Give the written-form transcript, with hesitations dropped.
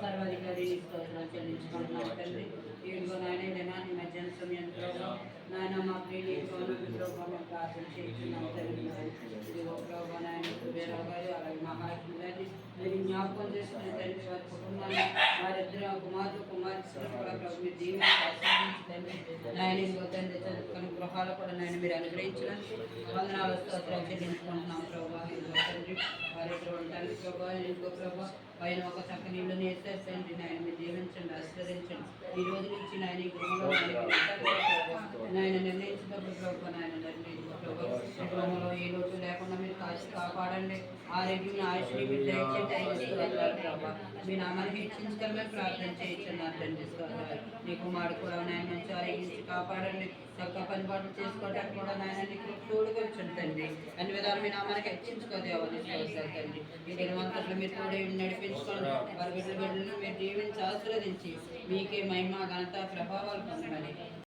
సర్వాధికారి స్తోత్రాలు చెల్లించుకుంటున్నాను తండ్రి. ఇదిగో నాయన దినాన్ని మధ్యాహ్న సమయం ప్రభావ నాయన మా ప్రియుని ప్రభావం ప్రార్థన చేస్తున్నాం తండ్రి. ఇదిగో ప్రభావ నాయన కుబేరావు గారు అలాగే మహాలక్ష్మి గారిని మీరు జ్ఞాపకం చేసుకుని తండ్రి వారి కుటుంబాన్ని వారిద్దరు కుమారుడు కుమార్తెలు కూడా ప్రభు మీరు దీవించండి. నాయన ఇదిగో తండ్రి చదువుకుని గృహాలు కూడా నాయన మీరు అనుగ్రహించడానికి వందనాలు స్తోత్రాలు చెల్లించుకుంటున్నాం ప్రభావ. ఇదిగో తండ్రి వారిద్దరు ఉంటానికి ప్రభావ ఇదిగో ప్రభావ పైన ఒక చక్కని ఇల్లు నేస్తారు తండ్రి. నాయన మీరు దీవించండి ఆశీర్వదించండి. ఈ రోజు నుంచి నాయన ఈ గృహంలో నాయన నిర్ణయించినప్పుడు ప్రభావ నాయన గృహంలో ఏ లోటు లేకుండా మీరు కాపాడండి. ఆరోగ్యం ఆయుష్ని మీరు దయచేయండి. ప్రభావ మీ నామాన్ని హెచ్చించగలమని ప్రార్థన చేయించున్నారు తండ్రి. నీ కుమారుడు కూడా నాయన మంచి ఆరోగ్యించి కాపాడండి. చక్కగా పని పాటలు చేసుకోవడానికి కూడా నాయన నీకు తోడుగా వచ్చండి తండ్రి. అన్ని విధాలు మీ నామానికి హెచ్చించుకోదేవని తండ్రి. ఈ దినవంతట్లో మీరు తోడే నడిపించుకోండి. వారి బిడ్డలను మీరు దీవించి ఆశీర్వదించి మీకే మహిమ ఘనత ప్రభావాలు పొందమని